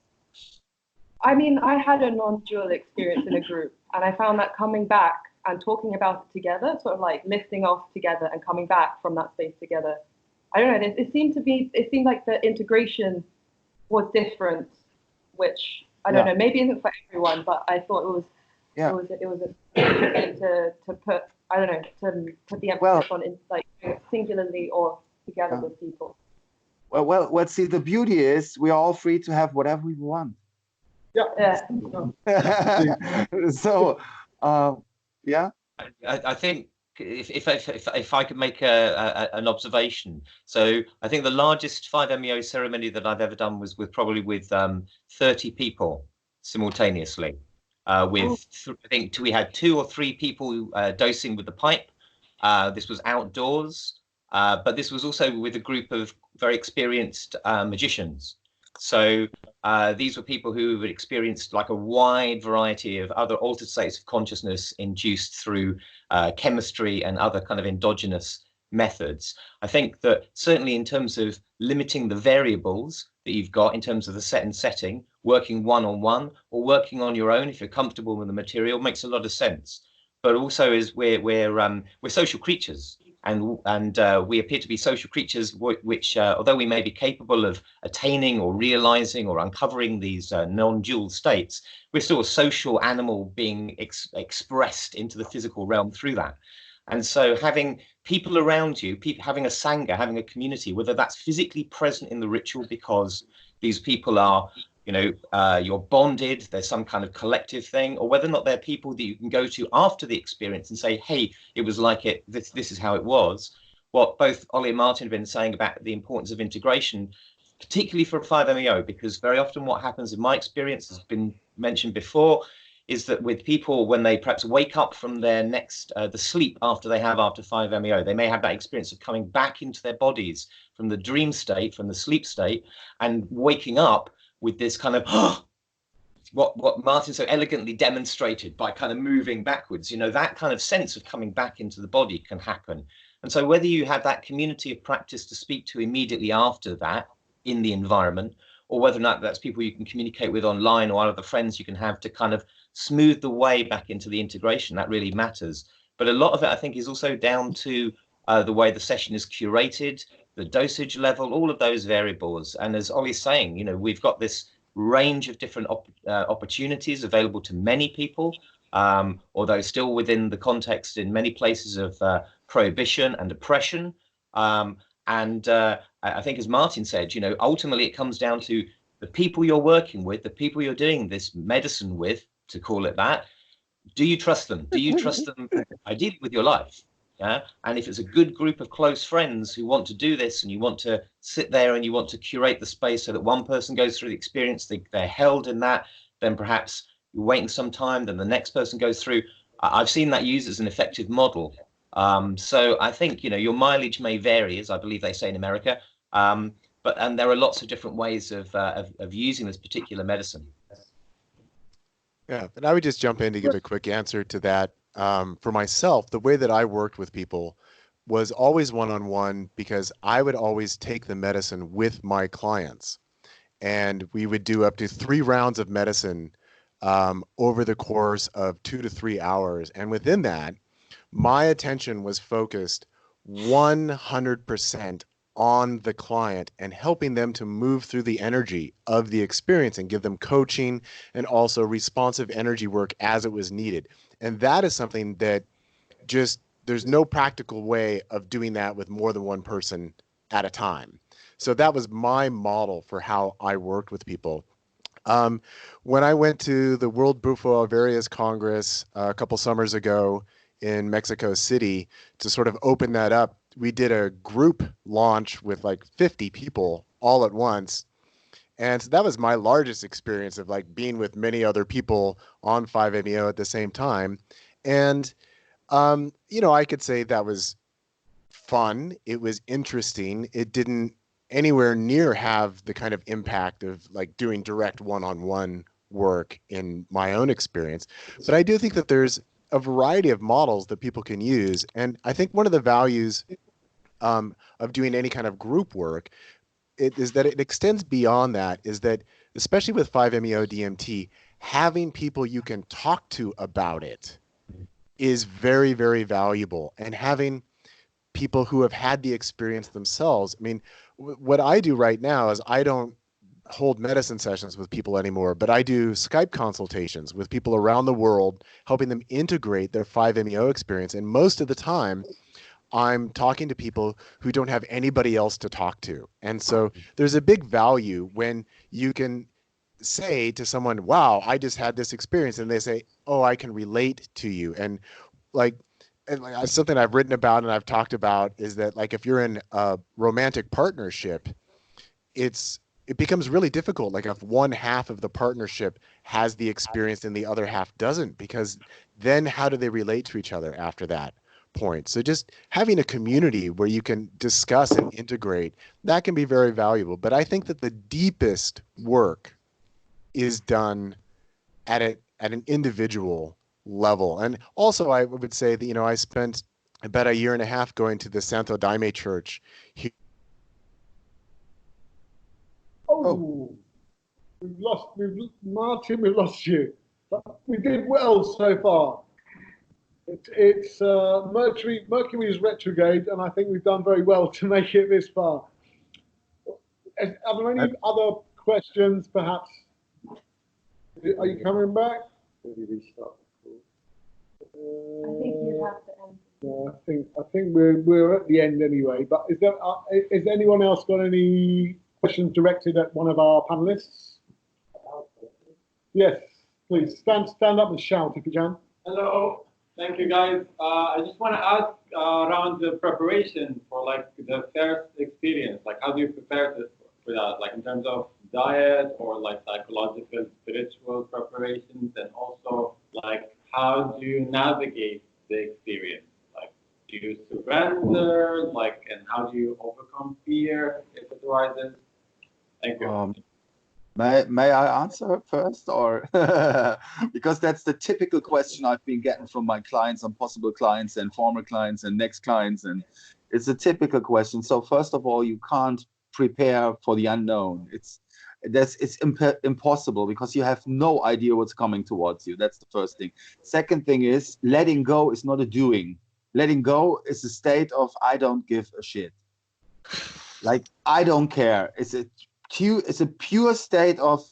I mean, I had a non-dual experience in a group, and I found that coming back and talking about it together, sort of like lifting off together and coming back from that space together. I don't know. It seemed like the integration was different, which I don't know, maybe isn't for everyone, but I thought it was a thing to put, I don't know, to put the emphasis on in, like singularly or together with people. Well, see, the beauty is we are all free to have whatever we want. Yeah. So, yeah. I think if I could make an observation, so I think the largest 5-MeO ceremony that I've ever done was probably with 30 people simultaneously. I think we had 2 or 3 people dosing with the pipe. This was outdoors, but this was also with a group of very experienced magicians. So these were people who had experienced like a wide variety of other altered states of consciousness induced through chemistry and other kind of endogenous methods. I think that certainly in terms of limiting the variables that you've got in terms of the set and setting, working one-on-one or working on your own if you're comfortable with the material makes a lot of sense. But also is we're social creatures. And we appear to be social creatures which, although we may be capable of attaining or realizing or uncovering these non-dual states, we're still a social animal being expressed into the physical realm through that. And so having people around you, having a sangha, having a community, whether that's physically present in the ritual because these people are, you're bonded, there's some kind of collective thing, or whether or not they're people that you can go to after the experience and say, hey, it was like it, this is how it was. What both Ollie and Martin have been saying about the importance of integration, particularly for 5-MeO, because very often what happens in my experience has been mentioned before, is that with people, when they perhaps wake up from their next, the sleep after 5-MeO, they may have that experience of coming back into their bodies from the dream state, from the sleep state, and waking up with this kind of, what Martin so elegantly demonstrated by kind of moving backwards, that kind of sense of coming back into the body can happen. And so whether you have that community of practice to speak to immediately after that in the environment, or whether or not that's people you can communicate with online or other friends you can have to kind of smooth the way back into the integration, that really matters. But a lot of it, I think, is also down to the way the session is curated, the dosage level, all of those variables. And as Ollie's saying, we've got this range of different opportunities available to many people, although still within the context in many places of prohibition and oppression. And I think, as Martin said, ultimately it comes down to the people you're working with, the people you're doing this medicine with, to call it that. Do you trust them? Do you trust them ideally with your life? Yeah. And if it's a good group of close friends who want to do this, and you want to sit there and you want to curate the space so that one person goes through the experience, they're held in that, then perhaps you're waiting some time, then the next person goes through. I've seen that used as an effective model. So I think, your mileage may vary, as I believe they say in America, and there are lots of different ways of using this particular medicine. Yeah, and I would just jump in to give a quick answer to that. For myself, the way that I worked with people was always one-on-one, because I would always take the medicine with my clients, and we would do up to 3 rounds of medicine over the course of 2 to 3 hours. And within that, my attention was focused 100% on the client and helping them to move through the energy of the experience and give them coaching and also responsive energy work as it was needed. And that is something that there's no practical way of doing that with more than one person at a time. So that was my model for how I worked with people. When I went to the World Bufo Alvarius Congress a couple summers ago in Mexico City to sort of open that up, we did a group launch with like 50 people all at once. And so that was my largest experience of like being with many other people on 5-MeO at the same time. And, I could say that was fun. It was interesting. It didn't anywhere near have the kind of impact of like doing direct one-on-one work in my own experience. But I do think that there's a variety of models that people can use. And I think one of the values of doing any kind of group work, is that it extends beyond that, is that especially with 5-MeO DMT, having people you can talk to about it is very, very valuable. And having people who have had the experience themselves. I mean, what I do right now is I don't hold medicine sessions with people anymore, but I do Skype consultations with people around the world, helping them integrate their 5-MeO experience. And most of the time, I'm talking to people who don't have anybody else to talk to. And so there's a big value when you can say to someone, wow, I just had this experience. And they say, oh, I can relate to you. And like something I've written about and I've talked about is that, like, if you're in a romantic partnership, it becomes really difficult. Like, if one half of the partnership has the experience and the other half doesn't, because then how do they relate to each other after that point? So just having a community where you can discuss and integrate, that can be very valuable. But I think that the deepest work is done at an individual level. And also, I would say that, I spent about a year and a half going to the Santo Daime Church here. Oh, Martin, we've lost you. But we did well so far. It's Mercury is retrograde, and I think we've done very well to make it this far. Are there any other questions, perhaps? Are you coming back? I think you have to end. Yeah, I think we're at the end anyway. But is anyone else got any questions directed at one of our panelists? Yes, please stand up and shout if you can. Hello, thank you guys. I just want to ask around the preparation for like the first experience. Like, how do you prepare for that? Like in terms of diet or like psychological, spiritual preparations, and also like how do you navigate the experience? Like, do you surrender? Like, and how do you overcome fear if it arises? Thank you. May I answer first, or because that's the typical question I've been getting from my clients and possible clients and former clients and next clients, and it's a typical question. So first of all, you can't prepare for the unknown. It's impossible, because you have no idea what's coming towards you. That's the first thing. Second thing is, letting go is not a doing. Letting go is a state of I don't give a shit. Like, I don't care. It's a pure state of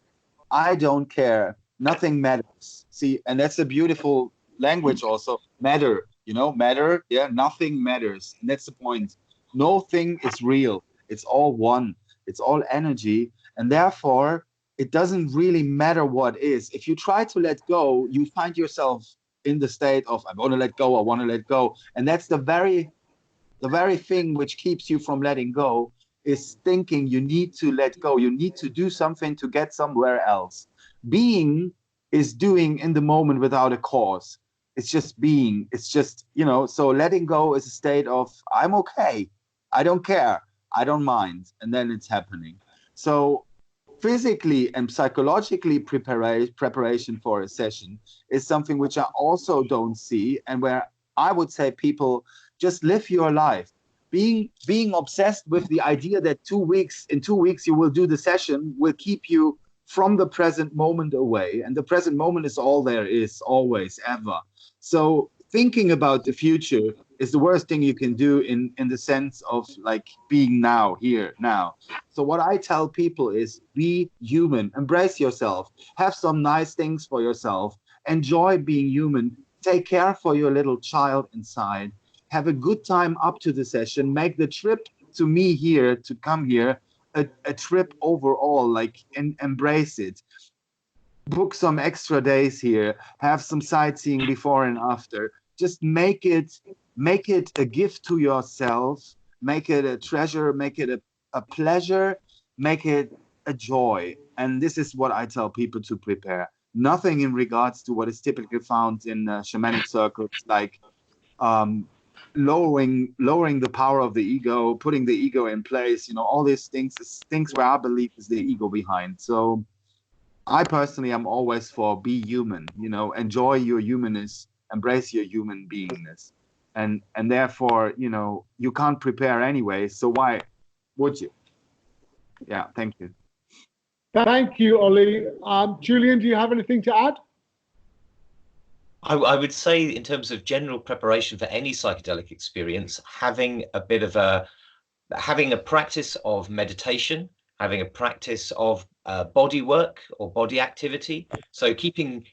I don't care. Nothing matters. See, and that's a beautiful language also. Matter, matter. Yeah, nothing matters. And that's the point. Nothing is real. It's all one. It's all energy. And therefore, it doesn't really matter what is. If you try to let go, you find yourself in the state of I want to let go, I want to let go. And that's the very thing which keeps you from letting go, is thinking you need to let go. You need to do something to get somewhere else. Being is doing in the moment without a cause. It's just being. It's just, so letting go is a state of I'm okay. I don't care. I don't mind. And then it's happening. So physically and psychologically preparation for a session is something which I also don't see, and where I would say people just live your life. Being obsessed with the idea that in 2 weeks you will do the session will keep you from the present moment away. And the present moment is all there is, always, ever. So thinking about the future is the worst thing you can do in the sense of like being now, here, now. So what I tell people is be human, embrace yourself, have some nice things for yourself, enjoy being human, take care for your little child inside, have a good time up to the session, make the trip to me here, to come here, a trip overall, like, and embrace it. Book some extra days here, have some sightseeing before and after. Just make it a gift to yourself, make it a treasure, make it a pleasure, make it a joy. And this is what I tell people to prepare. Nothing in regards to what is typically found in shamanic circles, like lowering the power of the ego, putting the ego in place, all these things where I believe is the ego behind. So I personally am always for be human, enjoy your humanness, embrace your human beingness. and therefore, you know, you can't prepare anyway. So why would you? Yeah, thank you. Thank you, Ollie. Julian, do you have anything to add? I would say, in terms of general preparation for any psychedelic experience, having a practice of meditation, having a practice of body work or body activity. So keeping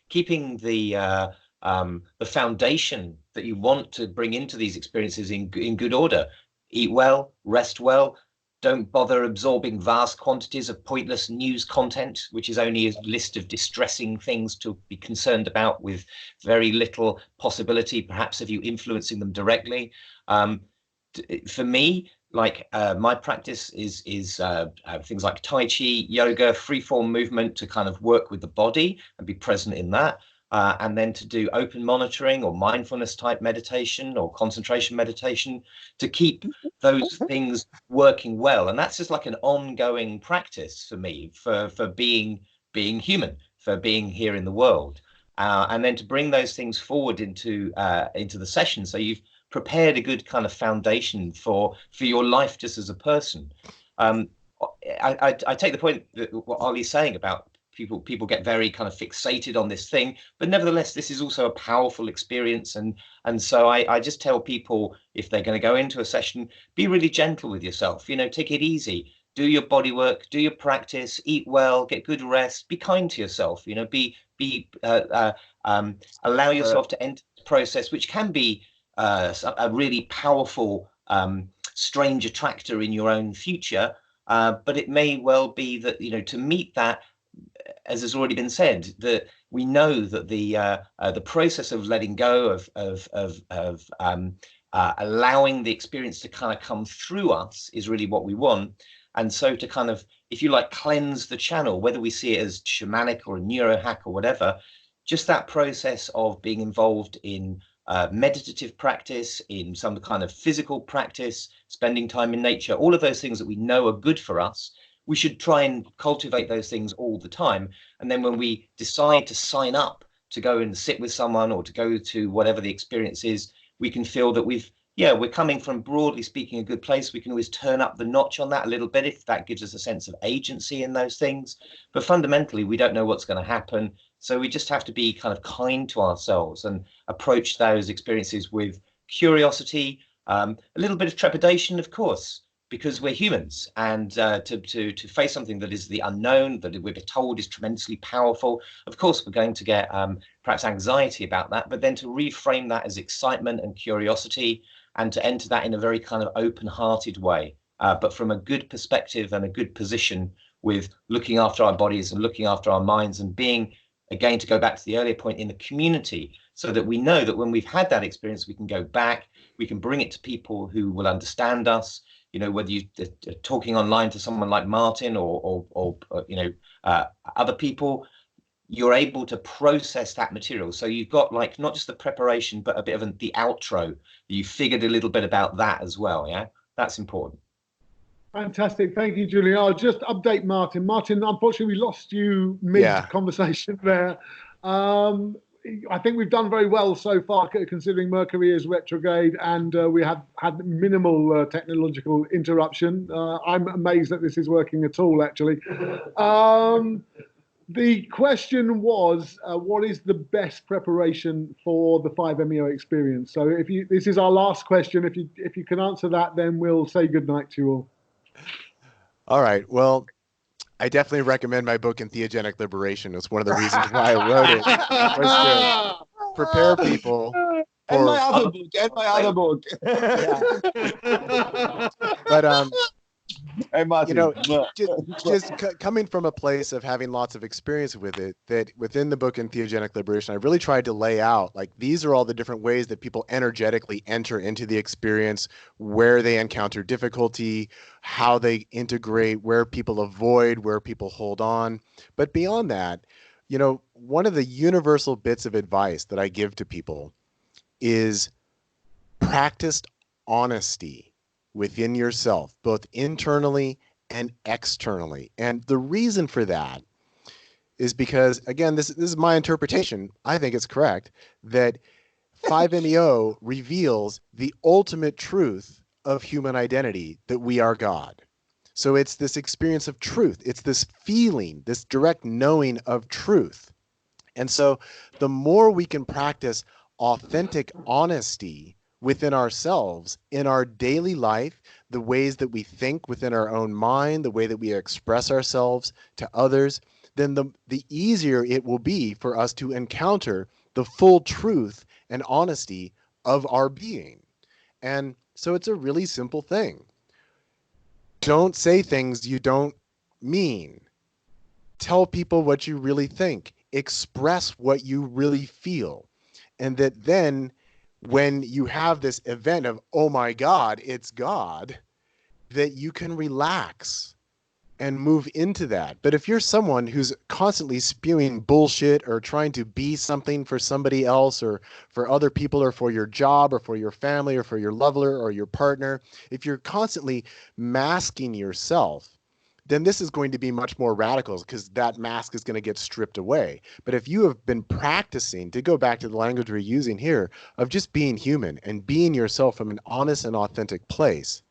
the foundation that you want to bring into these experiences in good order. Eat well, rest well. Don't bother absorbing vast quantities of pointless news content, which is only a list of distressing things to be concerned about with very little possibility, perhaps, of you influencing them directly. For me, like my practice is things like Tai Chi, yoga, freeform movement to kind of work with the body and be present in that. And then to do open monitoring or mindfulness type meditation or concentration meditation to keep those things working well. And that's just like an ongoing practice for me for being human, for being here in the world. And then to bring those things forward into the session. So you've prepared a good kind of foundation for your life just as a person. I take the point that what Ollie's saying about people get very kind of fixated on this thing, but nevertheless, this is also a powerful experience. And so I just tell people, if they're going to go into a session, be really gentle with yourself, you know, take it easy, do your body work, do your practice, eat well, get good rest, be kind to yourself, you know, allow yourself to enter the process, which can be a really powerful, strange attractor in your own future. But it may well be that, you know, to meet that, as has already been said, that we know that the process of letting go of allowing the experience to kind of come through us is really what we want. And so to kind of, if you like, cleanse the channel, whether we see it as shamanic or a neurohack or whatever, just that process of being involved in meditative practice, in some kind of physical practice, spending time in nature, all of those things that we know are good for us, we should try and cultivate those things all the time. And then when we decide to sign up to go and sit with someone or to go to whatever the experience is, we can feel that we're coming from, broadly speaking, a good place. We can always turn up the notch on that a little bit if that gives us a sense of agency in those things. But fundamentally, we don't know what's going to happen. So we just have to be kind of kind to ourselves and approach those experiences with curiosity, a little bit of trepidation, of course, because we're humans, and to face something that is the unknown, that we're told is tremendously powerful. Of course, we're going to get perhaps anxiety about that, but then to reframe that as excitement and curiosity, and to enter that in a very kind of open-hearted way, but from a good perspective and a good position, with looking after our bodies and looking after our minds, and being, again, to go back to the earlier point, in the community, so that we know that when we've had that experience, we can go back, we can bring it to people who will understand us. You know, whether you're talking online to someone like Martin or you know, other people, you're able to process that material. So you've got, like, not just the preparation, but a bit of the outro. You figured a little bit about that as well. Yeah, that's important. Fantastic. Thank you, Julian. I'll just update Martin. Martin, unfortunately, we lost you mid-conversation there. I think we've done very well so far, considering Mercury is retrograde, and we have had minimal technological interruption. I'm amazed that this is working at all, actually. The question was, what is the best preparation for the 5-MeO experience? So this is our last question. If you can answer that, then we'll say goodnight to you all. All right. Well, I definitely recommend my book, Entheogenic Liberation. It's one of the reasons why I wrote it, was to prepare people. And my other book. But hey, Martin, you know, just coming from a place of having lots of experience with it, that within the book Entheogenic Liberation, I really tried to lay out, like, these are all the different ways that people energetically enter into the experience, where they encounter difficulty, how they integrate, where people avoid, where people hold on. But beyond that, you know, one of the universal bits of advice that I give to people is practiced honesty within yourself, both internally and externally. And the reason for that is because, again, this is my interpretation. I think it's correct that 5-MeO reveals the ultimate truth of human identity, that we are God. So it's this experience of truth. It's this feeling, this direct knowing of truth. And so the more we can practice authentic honesty within ourselves in our daily life, the ways that we think within our own mind, the way that we express ourselves to others, then the easier it will be for us to encounter the full truth and honesty of our being. And so it's a really simple thing. Don't say things you don't mean. Tell people what you really think. Express what you really feel. And that then when you have this event of, oh my God, it's God, that you can relax and move into that. But if you're someone who's constantly spewing bullshit or trying to be something for somebody else or for other people or for your job or for your family or for your lover or your partner, if you're constantly masking yourself, then this is going to be much more radical because that mask is going to get stripped away. But if you have been practicing, to go back to the language we're using here, of just being human and being yourself from an honest and authentic place,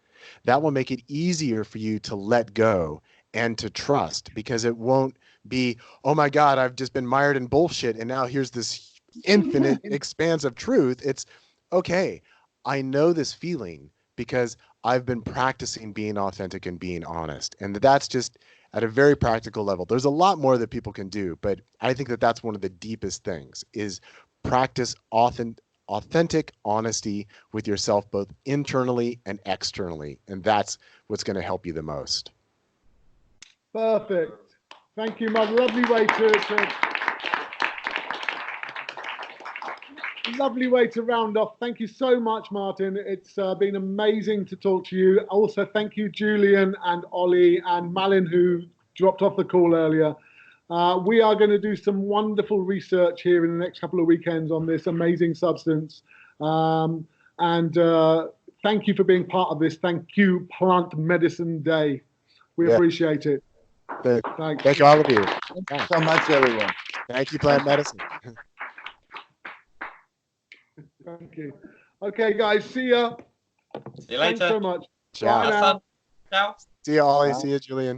that will make it easier for you to let go and to trust, because it won't be, oh my God, I've just been mired in bullshit and now here's this infinite expanse of truth. It's okay, I know this feeling because I've been practicing being authentic and being honest. And that's just at a very practical level. There's a lot more that people can do, but I think that that's one of the deepest things, is practice authentic honesty with yourself, both internally and externally. And that's what's going to help you the most. Perfect. Thank you, Mark. Lovely way to round off. Thank you so much, Martin. It's been amazing to talk to you. Also, thank you, Julian and Ollie and Malin, who dropped off the call earlier. We are going to do some wonderful research here in the next couple of weekends on this amazing substance. And thank you for being part of this. Thank you, Plant Medicine Day. We appreciate it. Thank you, all of you. Thank you so much, everyone. Thank you, Plant Medicine. Thank you. Okay, guys, see ya. See you later. Thanks so much. Ciao. Bye now. Ciao. See you, Ollie. See you, Julian.